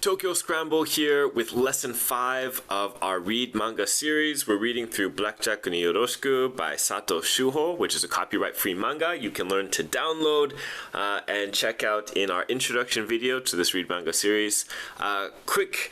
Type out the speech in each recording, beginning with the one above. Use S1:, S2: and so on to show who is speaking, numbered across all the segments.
S1: Tokyo Scramble here with lesson 5 of our Read Manga series. We're reading through Blackjack ni Yoroshiku by Sato Shuho, which is a copyright-free manga you can learn to download and check out in our introduction video to this Read Manga series. Quick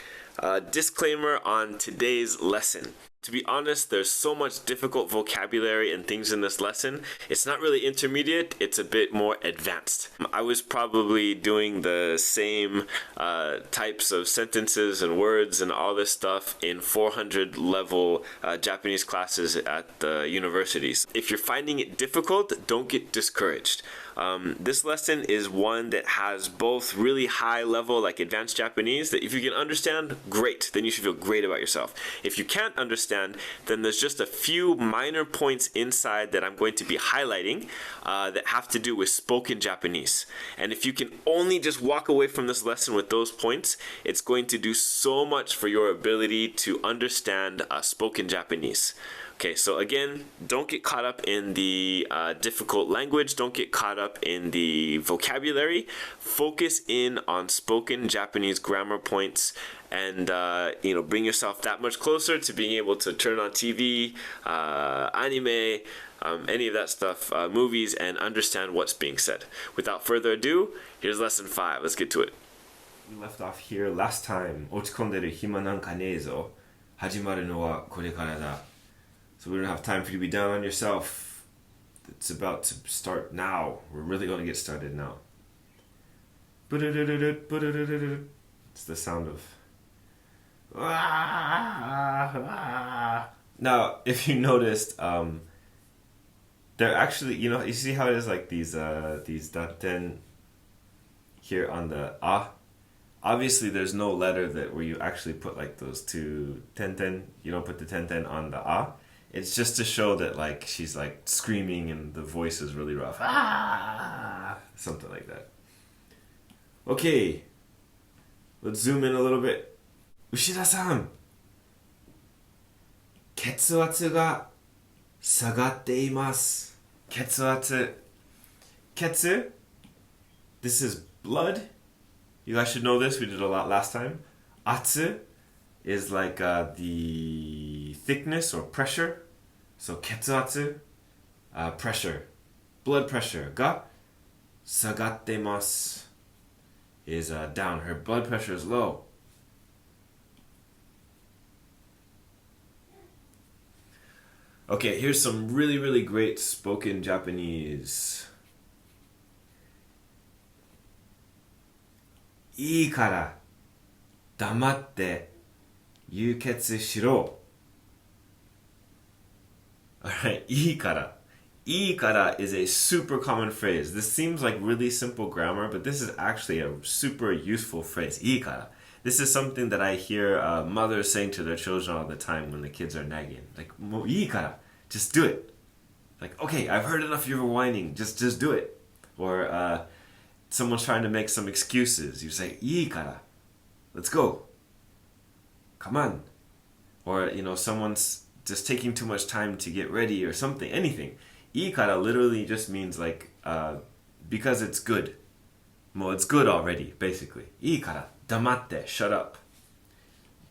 S1: disclaimer on today's lesson. To be honest, there's so much difficult vocabulary and things in this lesson. It's not really intermediate, it's a bit more advanced. I was probably doing the same types of sentences and words and all this stuff in 400 level Japanese classes at the universities. If you're finding it difficult, don't get discouraged. This lesson is one that has both really high level, like advanced Japanese, that if you can understand, great, then you should feel great about yourself. If you can't understand, then there's just a few minor points inside that I'm going to be highlighting that have to do with spoken Japanese. And if you can only just walk away from this lesson with those points, it's going to do so much for your ability to understand spoken Japanese. Okay, so again, don't get caught up in the difficult language. Don't get caught up in the vocabulary. Focus in on spoken Japanese grammar points and bring yourself that much closer to being able to turn on TV, anime, any of that stuff, movies, and understand what's being said. Without further ado, here's lesson 5. Let's get to it.
S2: We left off here last time. 落ち込んでる暇なんかねえぞ。始まるのはこれからだ。So we don't have time for you to be down on yourself. It's about to start now. We're really going to get started now. It's the sound of... Now, if you noticed, they're actually, you see how it is like these daten here on the ah? Obviously, there's no letter that where you actually put like those two ten. You don't put the ten on the ah. It's just to show that like she's like screaming and the voice is really rough. Ah! Something like that. Okay. Let's zoom in a little bit. Ushida-san. 血圧が下がっています。血圧。血? This is blood. You guys should know this. We did a lot last time. Atsu is like the thickness or pressure. So 血圧, pressure, blood pressure. が下がっています is down. Her blood pressure is low. Okay, here's some really, really great spoken Japanese. いいから黙って輸血しろ. Alright, いいから. いいから is a super common phrase. This seems like really simple grammar, but this is actually a super useful phrase. いいから. This is something that I hear mothers saying to their children all the time when the kids are nagging. Like, もういいから. Just do it. Like, okay, I've heard enough of your whining. Just do it. Or someone's trying to make some excuses. You say, いいから. Let's go. Come on. Or, someone's just taking too much time to get ready or something, anything. いいから literally just means like, because it's good. Well, it's good already, basically. いいから 黙って shut up.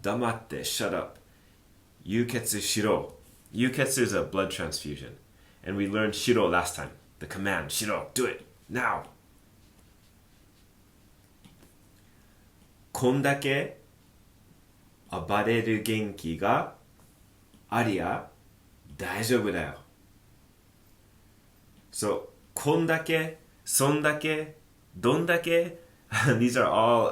S2: 黙って shut up. 輸血しろ. 輸血 is a blood transfusion. And we learned しろ last time. The command, しろ, do it, now. こんだけ暴れる元気がありゃ大丈夫だよ. So, こんだけ、そんだけ、どんだけ, these are all,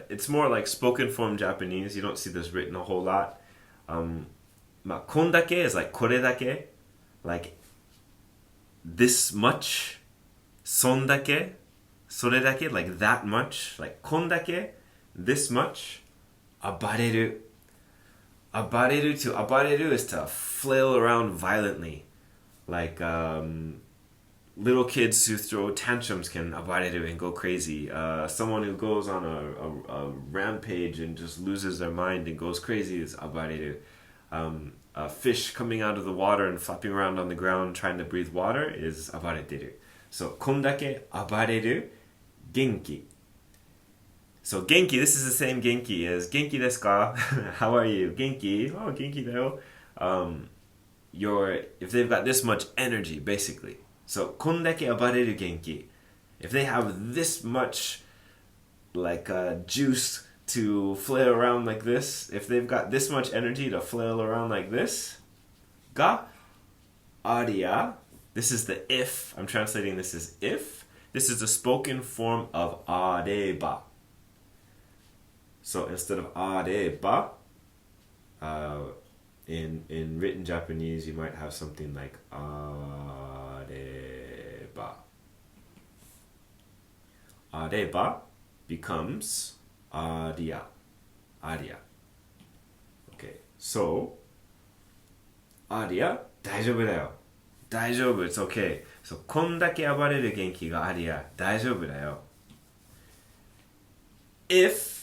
S2: it's more like spoken form Japanese. You don't see this written a whole lot. こんだけ is like これだけ, like this much. そんだけ, それだけ, like that much. Like こんだけ, this much. 暴れる. 暴れる to 暴れる is to flail around violently. Like little kids who throw tantrums can 暴れる and go crazy. Someone who goes on a rampage and just loses their mind and goes crazy is 暴れる. A fish coming out of the water and flopping around on the ground trying to breathe water is 暴れてる. So こんだけ暴れる元気. So genki, this is the same genki as genki desu ka? How are you? Genki. Oh, genki da yo. If they've got this much energy, basically. So kondake abareru genki. If they have this much like juice to flail around like this, if they've got this much energy to flail around like this, ga aria. This is the if. I'm translating this as if. This is the spoken form of areba. So instead of areba, in written Japanese, you might have something like areba. Areba becomes aria. Aria. Okay, so aria, 大丈夫だよ。大丈夫, it's okay. So こんだけ暴れる元気がありゃ大丈夫だよ。If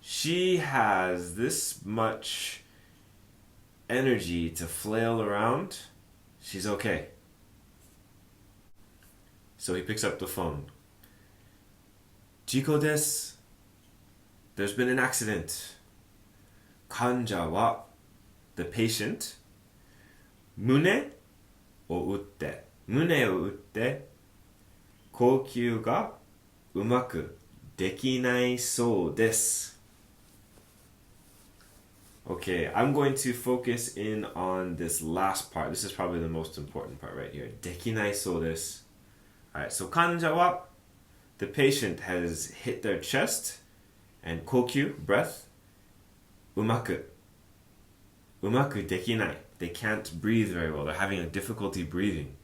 S2: she has this much energy to flail around, she's okay. So he picks up the phone. 事故です。There's been an accident. 患者は the patient 胸を打って呼吸がうまくできないそうです。Okay, I'm going to focus in on this last part. This is probably the most important part right here. できないそうです。Alright, so 患者は the patient has hit their chest and 呼吸 breath うまくできない. They can't breathe very well. They're having a difficulty breathing.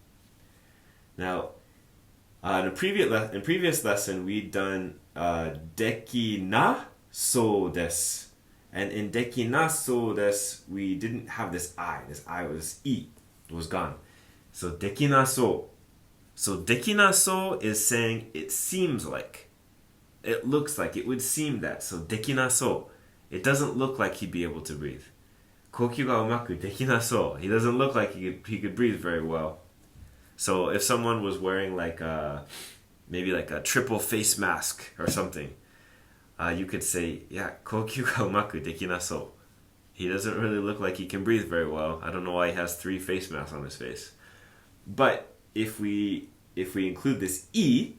S2: Now, in previous lesson, we'd done できなそうです。And in できなそうです, we didn't have this I. This I was E. It was gone. So できなそう. So できなそう is saying it seems like. It looks like. It would seem that. So できなそう. It doesn't look like he'd be able to breathe. 呼吸がうまくできなそう. He doesn't look like he could breathe very well. So if someone was wearing like maybe like a triple face mask or something, you could say, yeah, 呼吸がうまくできなそう. He doesn't really look like he can breathe very well. I don't know why he has 3 face masks on his face. But if we include this E,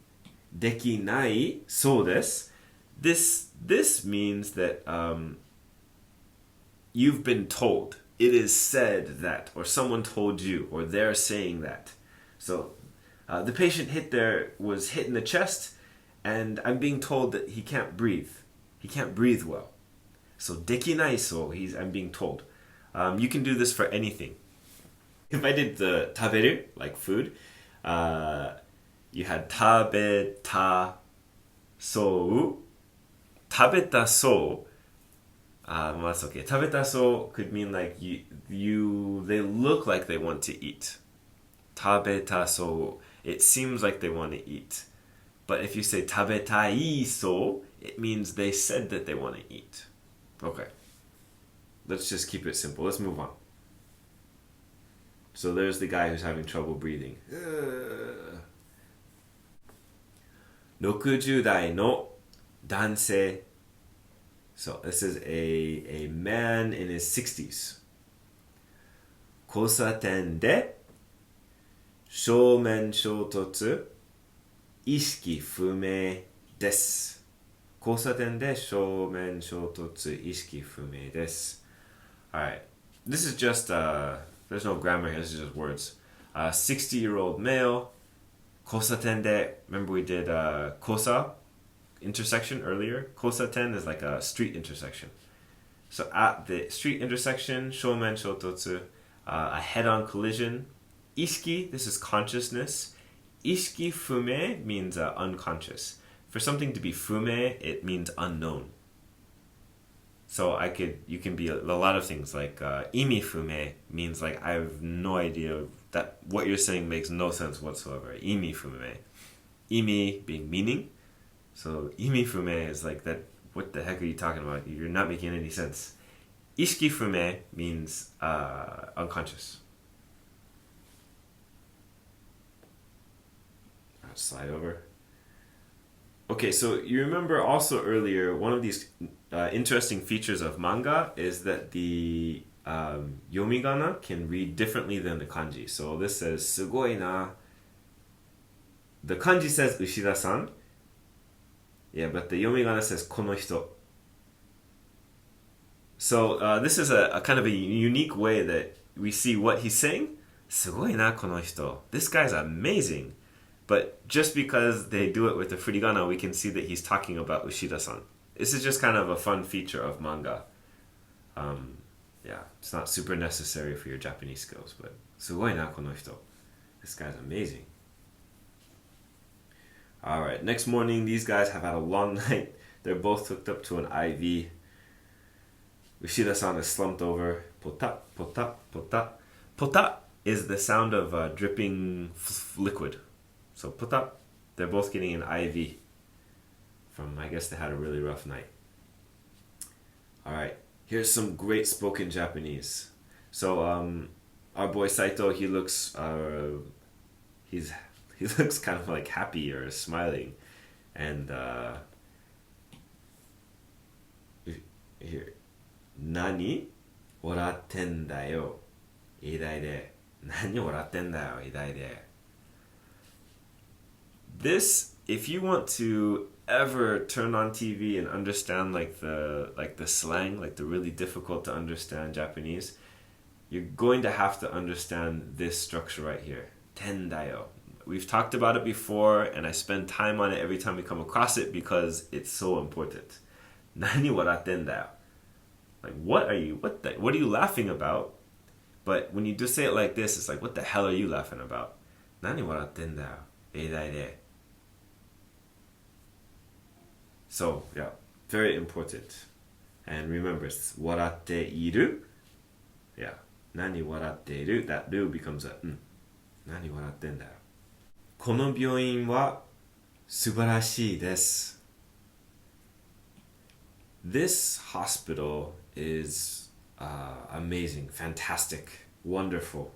S2: できないそうです, this means that you've been told. It is said that, or someone told you, or they're saying that. So the patient was hit in the chest, and I'm being told that he can't breathe. He can't breathe well. So できないそう, I'm being told. You can do this for anything. If I did the 食べる, like food, you had 食べたそう. 食べたそう. Well, that's okay. 食べたそう could mean like they look like they want to eat. 食べたそう. It seems like they want to eat. But if you say 食べたいそう, it means they said that they want to eat. Okay. Let's just keep it simple. Let's move on. So there's the guy who's having trouble breathing. 60代の男性. So this is a man in his 60s. 交差点で正面衝突意識不明です。交差点で正面衝突意識不明です. Alright, this is just, there's no grammar here, this is just words. 60-year-old male, 交差点で, remember we did 交差? Intersection earlier. 交差点 is like a street intersection. So at the street intersection, 正面衝突, a head-on collision. 意識, this is consciousness. 意識不明 means unconscious. For something to be 不明, it means unknown. So you can be a lot of things like 意味不明 means like I have no idea that what you're saying makes no sense whatsoever. 意味不明. 意味 being meaning. So 意味不明 is like that. What the heck are you talking about? You're not making any sense. 意識不明 means unconscious. I'll slide over. Okay, so you remember also earlier, one of these interesting features of manga is that the yomigana can read differently than the kanji. So this says, sugoi na. The kanji says Ushida-san. Yeah, but the yomigana says kono hito. So this is a kind of a unique way that we see what he's saying. Sugoi na kono hito. This guy's amazing. But just because they do it with the furigana, we can see that he's talking about Ushida-san. This is just kind of a fun feature of manga. Yeah, it's not super necessary for your Japanese skills, but sugoi na kono hito. This guy's amazing. Alright, next morning, these guys have had a long night. They're both hooked up to an IV. Ushida-san is slumped over. Pota, pota, pota. Pota is the sound of dripping liquid. So pota, they're both getting an IV from, I guess they had a really rough night. Alright, here's some great spoken Japanese. So our boy Saito, he looks kind of like happy or smiling. And here, Nani waratten da yo, idai de. Nani waratten da yo, idai de. This, if you want to ever turn on TV and understand like the slang, like the really difficult to understand Japanese, you're going to have to understand this structure right here. Tendayo. We've talked about it before, and I spend time on it every time we come across it because it's so important. Nani waratten da yo. Like, what are you laughing about? But when you just say it like this, it's like, what the hell are you laughing about? Nani waratten da yo, idai de. So, yeah, very important. And remember, it's waratte iru. Yeah, nani waratte iru. That ru becomes a nani waratten da yo. この病院は素晴らしいです. This hospital is amazing, fantastic, wonderful.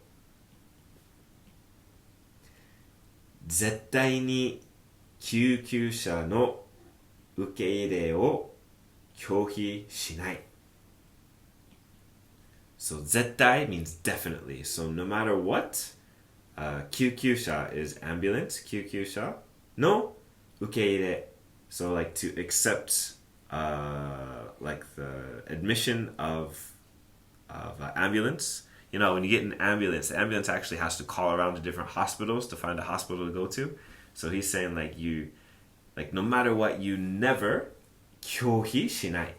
S2: 絶対に救急車の受け入れを拒否しない. So 絶対 means definitely. So no matter what, 救急車 is ambulance, 救急車 no 受け入れ. So like to accept like the admission of ambulance. You know, when you get an ambulance, the ambulance actually has to call around to different hospitals to find a hospital to go to. So he's saying like no matter what, you never 拒否しない.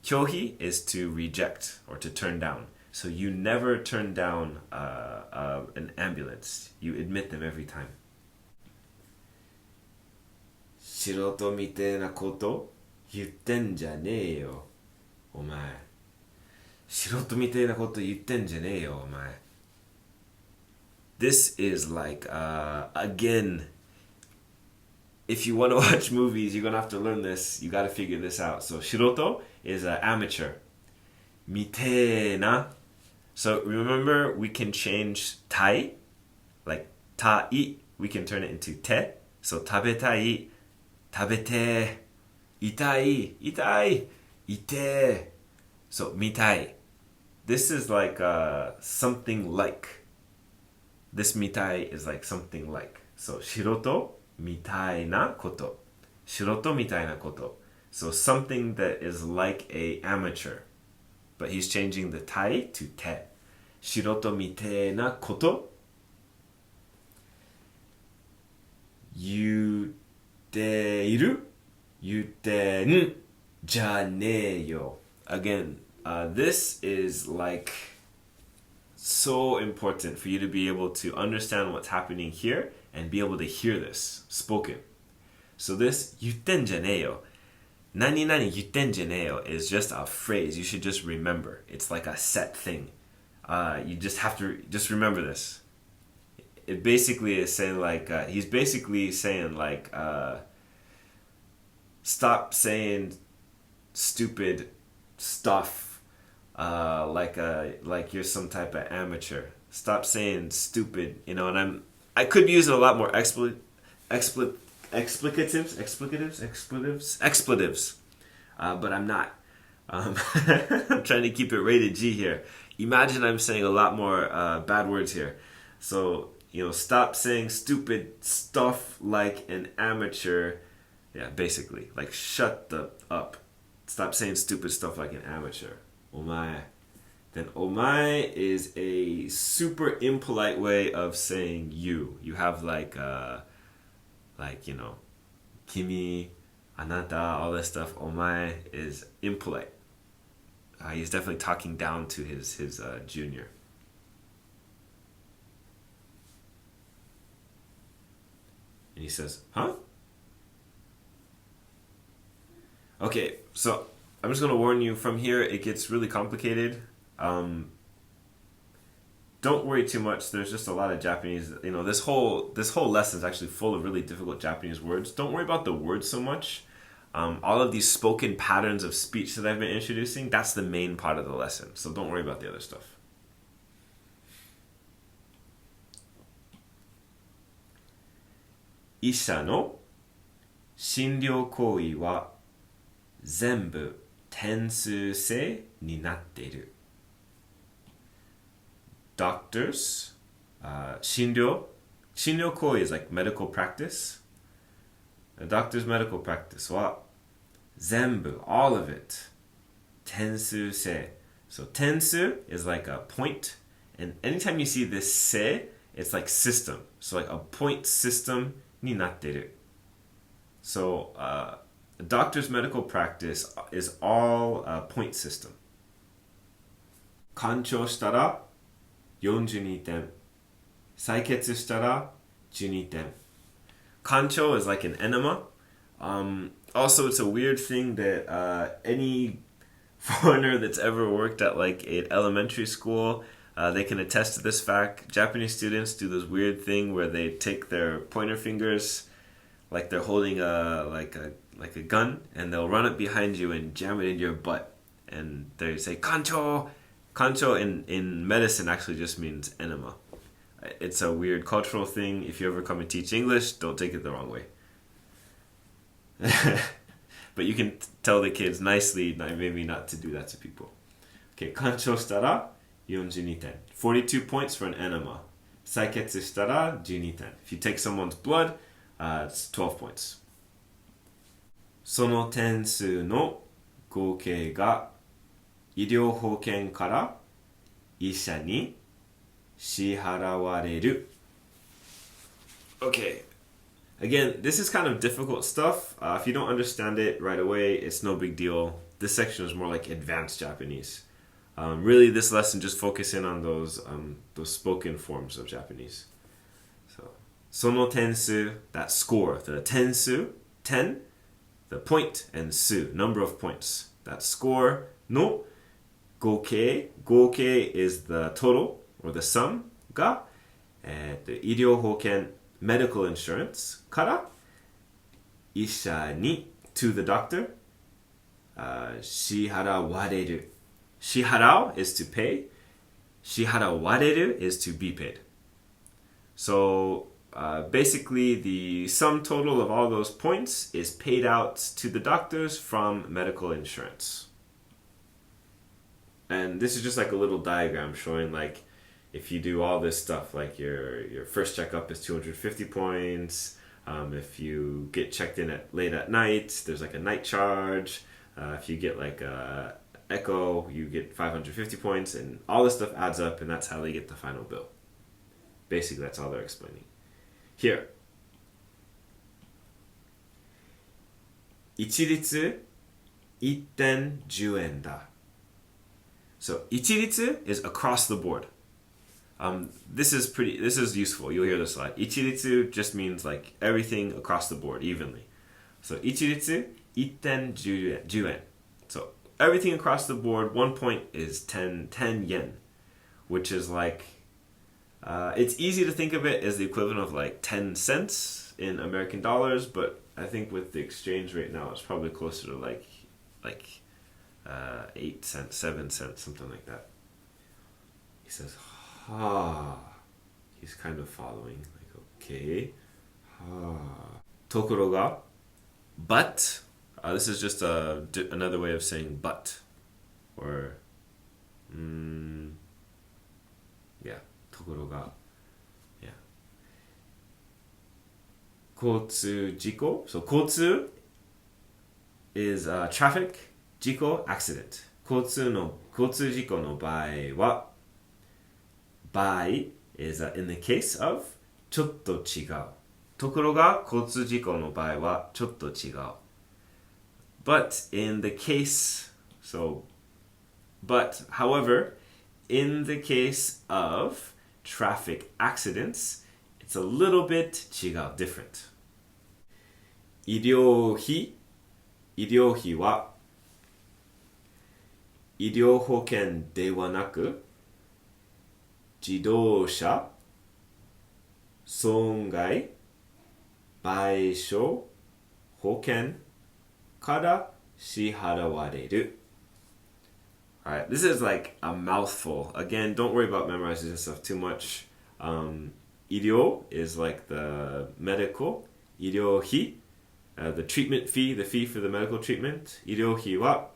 S2: 拒否 is to reject or to turn down. So you never turn down an ambulance. You admit them every time. 素人みてえなこと言ってんじゃねえよ、お前。素人みてえなこと言ってんじゃねえよ、お前。This is like, again, if you want to watch movies, you're going to have to learn this. You got to figure this out. So, 素人 is amateur. みてえな. So, remember, we can change たい, like たい, we can turn it into て. So, 食べたい, 食べて, 痛い, 痛い, 痛い. So, みたい. This is like something like. This みたい is like something like. So, 素人みたいなこと. 素人みたいなこと. So, something that is like a amateur. But he's changing the たい to て. 素人みてえなこと。言っている。言ってんじゃねえよ. Again, this is like so important for you to be able to understand what's happening here and be able to hear this spoken. So this 言ってんじゃねえよ. 何々言ってんじゃねえよ is just a phrase you should just remember. It's like a set thing. You just have to just remember this. It basically is saying like, he's basically saying like, stop saying stupid stuff like you're some type of amateur. Stop saying stupid, you know, and I could use a lot more expletives. But I'm not. I'm trying to keep it rated G here. Imagine I'm saying a lot more bad words here. So, stop saying stupid stuff like an amateur. Yeah, basically. Like, shut the up. Stop saying stupid stuff like an amateur. Omae. Then omae is a super impolite way of saying you. You have kimi, anata, all this stuff. Omae is impolite. He's definitely talking down to his junior. And he says, huh? Okay, so I'm just going to warn you, from here it gets really complicated. Don't worry too much. There's just a lot of Japanese, this whole lesson is actually full of really difficult Japanese words. Don't worry about the words so much. All of these spoken patterns of speech that I've been introducing, that's the main part of the lesson. So don't worry about the other stuff. 医者の診療行為は全部点数制になっている。Doctors, 診療行為 is like medical practice. A doctor's medical practice は全部 all of it 点数制. So 点数 is like a point, and anytime you see this 制, it's like system. So like a point system になっている. So a doctor's medical practice is all a point system. 干潮したら42点。採血したら12点。Kancho is like an enema. Also, it's a weird thing that any foreigner that's ever worked at like an elementary school, they can attest to this fact. Japanese students do this weird thing where they take their pointer fingers like they're holding a gun, and they'll run it behind you and jam it in your butt, and they say kancho. Kancho in medicine actually just means enema. It's a weird cultural thing. If you ever come and teach English, don't take it the wrong way. But you can tell the kids nicely, maybe not to do that to people. Okay, kancho shitara 42 ten. 42 points for an enema. Saiketsu shitara 12 ten. If you take someone's blood, it's 12 points. その点数の合計が医療保険から医者に支払われる. Okay. Again, this is kind of difficult stuff. If you don't understand it right away, it's no big deal. This section is more like advanced Japanese. Really, this lesson just focusing on those spoken forms of Japanese. So, その点数, that score, the 点数, 10, the point, and 数, number of points. That score, の合計, 合計 is the total, or the sum, が、医療保険 medical insurance から医者に to the doctor 支払われる. 支払う is to pay. 支払われる is to be paid. So basically the sum total of all those points is paid out to the doctors from medical insurance. And this is just like a little diagram showing like if you do all this stuff, like your first checkup is 250 points. If you get checked in late at night, there's like a night charge. If you get like a echo, you get 550 points, and all this stuff adds up, and that's how they get the final bill. Basically, that's all they're explaining. Here. 一律1点10円だ. So, 一律 is across the board. This is useful. You'll hear this a lot. 一律 just means like everything across the board evenly. So 一律 1点10円. So everything across the board, 1 point is 10 yen, which is like it's easy to think of it as the equivalent of like 10 cents in American dollars, but I think with the exchange rate now, it's probably closer to like 8 cents, 7 cents, something like that. He says, he's kind of following, like, okay. Tokoro but, this is just another way of saying but, or, yeah, tokoro yeah. 交通事故, so 交通 is traffic, 事故 accident. 交通事故の場合は by is in the case of ちょっと違う。ところが交通事故の場合はちょっと違う。But in the case, however, in the case of traffic accidents, it's a little bit 違う, different. 医療費は医療保険ではなく自動車損害賠償保険から支払われる. Alright, this is like a mouthful. Again, don't worry about memorizing this stuff too much. 医療 is like the medical. 医療費, the treatment fee, the fee for the medical treatment. 医療費は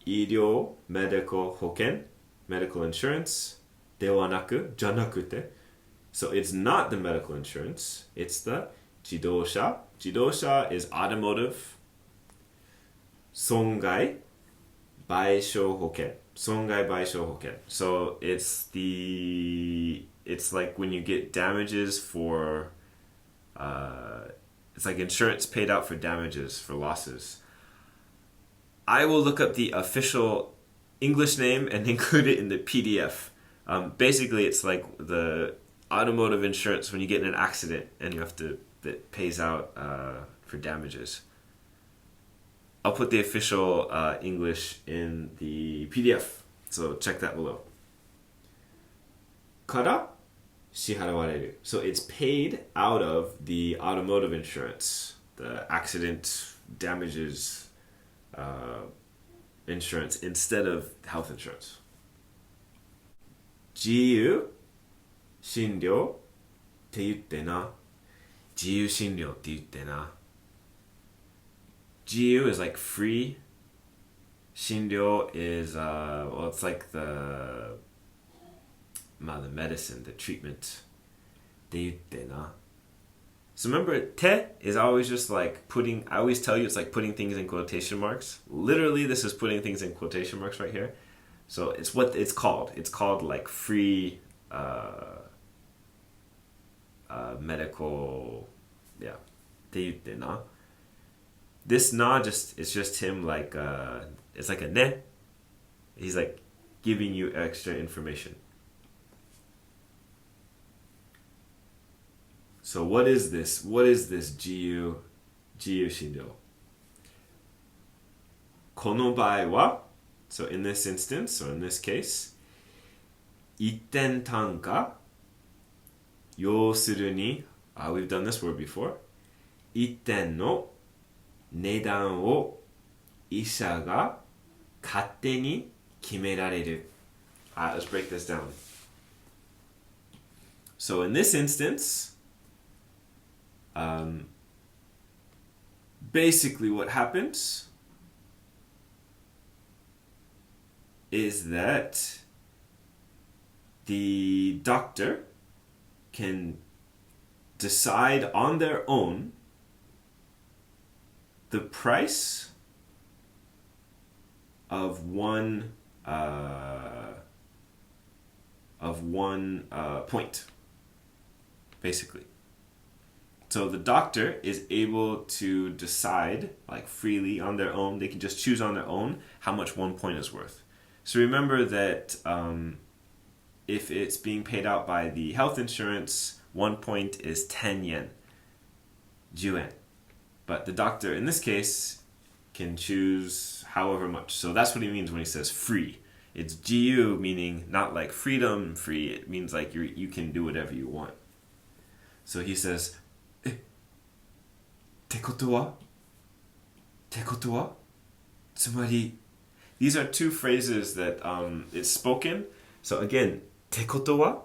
S2: 医療 medical 保険 medical insurance ではなくじゃなくて so it's not the medical insurance, it's the 自動車 is automotive 損害賠償保険 so it's like when you get damages for it's like insurance paid out for damages for losses. I will look up the official English name and include it in the PDF. Basically, it's like the automotive insurance when you get in an accident and that pays out for damages. I'll put the official English in the PDF, so check that below. から支払われる. So it's paid out of the automotive insurance, the accident damages insurance instead of health insurance. 自由診療って言ってな。自由診療って言ってな。自由 is like free. 診療 is well, it's like the medicine, the treatment. って言ってな. So remember, te is always just like I always tell you it's like putting things in quotation marks. Literally, this is putting things in quotation marks right here. So it's what it's called. It's called like free medical, yeah. This na it's just him like, it's like a ne. He's like giving you extra information. So what is this? What is this jiyu shindo? この場合は so in this instance, or in this case, 一点単価要するに we've done this word before. 一点の値段を医者が勝手に決められる. Let's break this down. So in this instance, basically what happens is that the doctor can decide on their own the price of one point, basically. So the doctor is able to decide, like freely on their own, they can just choose on their own how much 1 point is worth. So remember that if it's being paid out by the health insurance, 1 point is 10 yen, 10 yen. But the doctor, in this case, can choose however much. So that's what he means when he says free. It's jiyu, meaning not like freedom, free. It means like you can do whatever you want. So he says, てことはつまり these are two phrases that is spoken. So again, てことは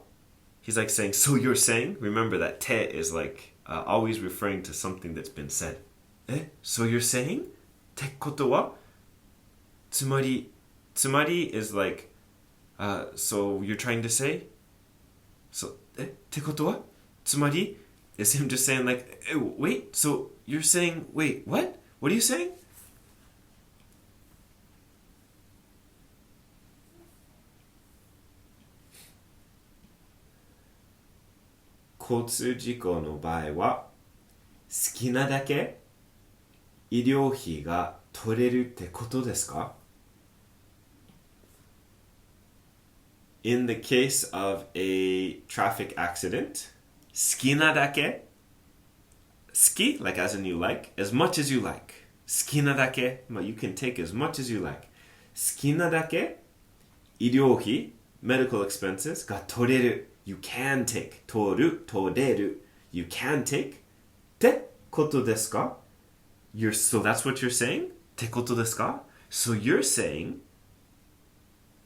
S2: he's like saying, so you're saying. Remember that te is like always referring to something that's been said. So you're saying? ってことは? Tsumari is like, so you're trying to say? So, ってことは? Tsumari is him just saying like, wait, so you're saying, wait, what? What are you saying? 交通事故の場合は好きなだけ医療費が取れるってことですか? In the case of a traffic accident, 好きなだけ 好き like as in you like, as much as you like. 好きなだけ you can take as much as you like. 好きなだけ医療費 medical expenses が取れる you can take 取れる you can take ってことですか? So that's what you're saying? ってことですか? So you're saying っ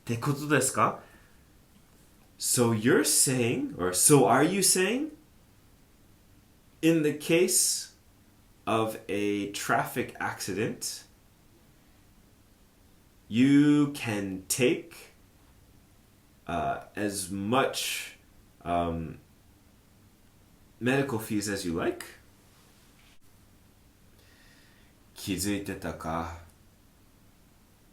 S2: てことですか? So you're saying, or so are you saying, in the case of a traffic accident, you can take as much medical fees as you like? 気づいてたか?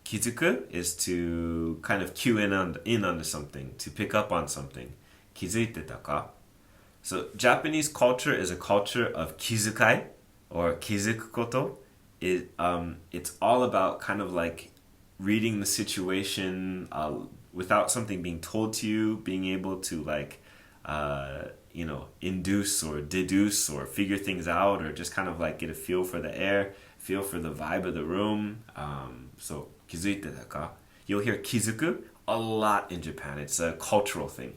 S2: 気づく is to kind of cue in onto something, to pick up on something. 気づいてたか? So Japanese culture is a culture of 気遣い or 気づくこと. It's all about kind of like reading the situation without something being told to you, being able to like induce or deduce or figure things out, or just kind of like get a feel for the air, feel for the vibe of the room. So 気づいてたか? You'll hear 気づく a lot in Japan. It's a cultural thing.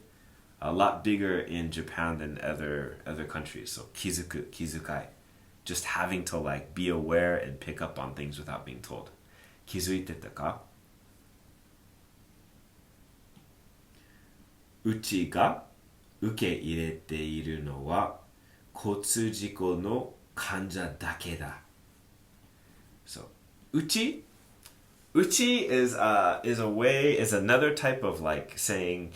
S2: A lot bigger in Japan than other countries. So 気づく, 気遣い. Just having to like be aware and pick up on things without being told. 気づいてたか? うちが受け入れているのは交通事故の患者だけだ. So うち Uchi is another type of like saying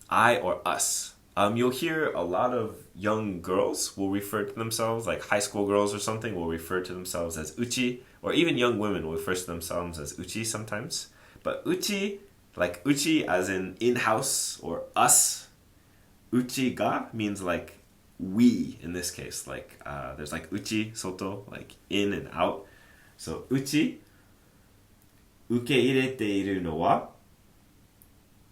S2: I or us. You'll hear a lot of young girls will refer to themselves, like high school girls or something, will refer to themselves as uchi, or even young women will refer to themselves as uchi sometimes. But uchi, like uchi as in in-house or us, uchi ga means like we in this case. Like there's like uchi, soto, like in and out. So uchi, 受け入れているのは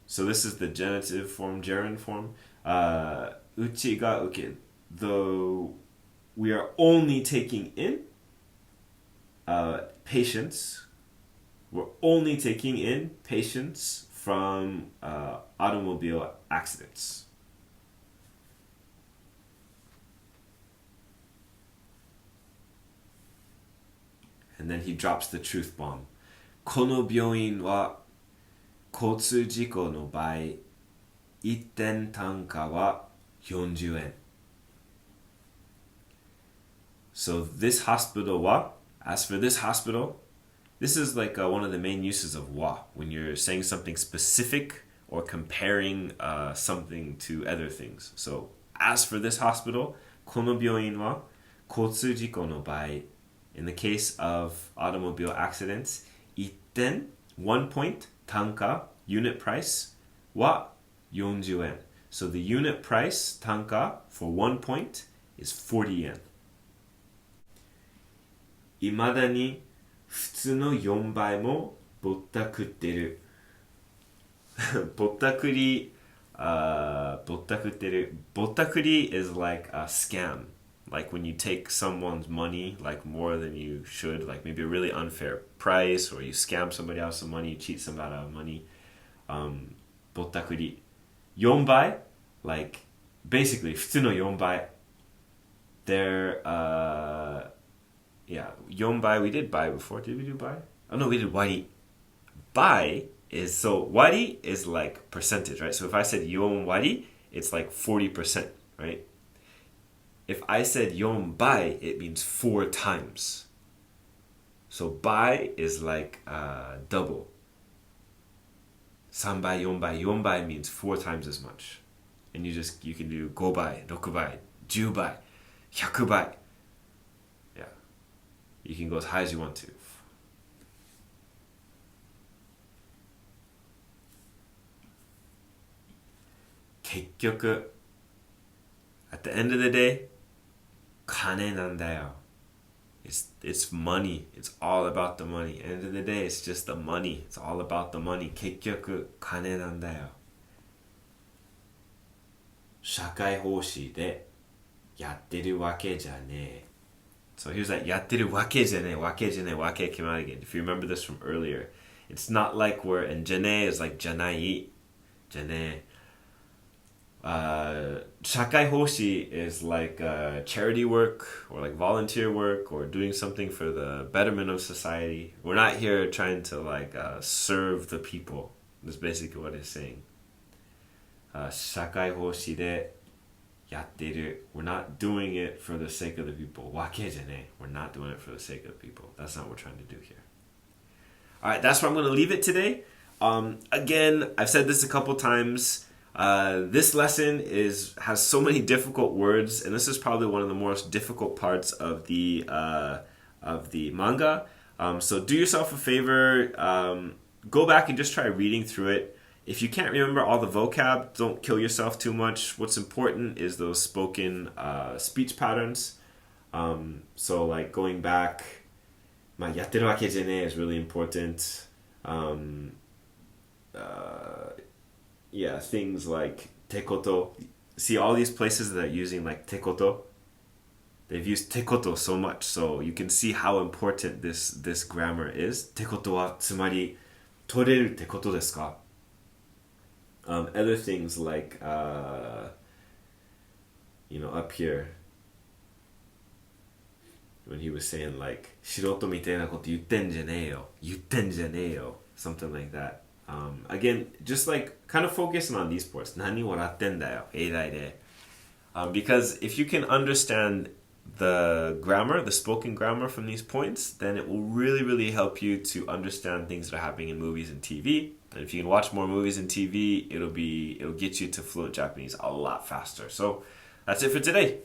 S2: So this is the genitive form, gerund form. うちが受け Though we are only taking in patients. We're only taking in patients from automobile accidents. And then he drops the truth bomb. この病院は交通事故の場合、一点単価は40円。So this hospital wa, as for this hospital, this is like one of the main uses of wa, when you're saying something specific or comparing something to other things. So as for this hospital, この病院は交通事故の場合、in the case of automobile accidents, 1点 1 point 単価 unit price は40円. So the unit price 単価 for 1 point is 40 yen. いまだに普通の4倍もぼったくってる。ぼったくり、ぼったくってる。ぼったくり is like a scam. Like when you take someone's money like more than you should, like maybe a really unfair price, or you scam somebody out of some money, you cheat somebody out of money. ぼったくり。4倍 like basically 普通の4倍. They're yeah, 4倍 we did buy before. Did we do buy? Oh no, we did wari. Buy is, so wari is like percentage, right? So if I said 4 wari, it's like 40%, right? If I said 4倍, it means 4 times. So 倍 is like double. 3倍、4倍、4倍 means 4 times as much. And you can do 5倍、6倍、10倍、100倍. Yeah. You can go as high as you want to. 結局 at the end of the day 金なんだよ. It's money. It's all about the money. End of the day, it's just the money. It's all about the money. 結局金なんだよ. 社会奉仕でやってるわけじゃねえ. So here's that やってるわけじゃねえ. わけじゃねえ. わけ came out again. If you remember this from earlier, it's not like where and じゃねえ is like じゃない. じゃねえ. 社会奉仕 is like charity work or like volunteer work or doing something for the betterment of society. We're not here trying to like serve the people. That's basically what it's saying. 社会奉仕でやってる. We're not doing it for the sake of the people. わけじゃねえ. We're not doing it for the sake of the people. That's not what we're trying to do here. Alright, that's where I'm going to leave it today. Again, I've said this a couple times. This lesson has so many difficult words, and this is probably one of the most difficult parts of the manga. So do yourself a favor, go back and just try reading through it. If you can't remember all the vocab, don't kill yourself too much. What's important is those spoken speech patterns. So like going back, まあやってるわけじゃねえ is really important. Yeah, things like tekoto. See all these places that are using like tekoto. They've used tekoto so much, so you can see how important this grammar is. Tekoto wa tsumari toreruってことですか? Other things like up here when he was saying like 素人みたいなこと言ってんじゃねえよ. 言ってんじゃねえよ. Something like that. Again, just like kind of focusing on these parts. 何笑ってんだよ. 英大で. Because if you can understand the grammar, the spoken grammar from these points, then it will really, really help you to understand things that are happening in movies and TV. And if you can watch more movies and TV, it'll get you to fluent Japanese a lot faster. So that's it for today.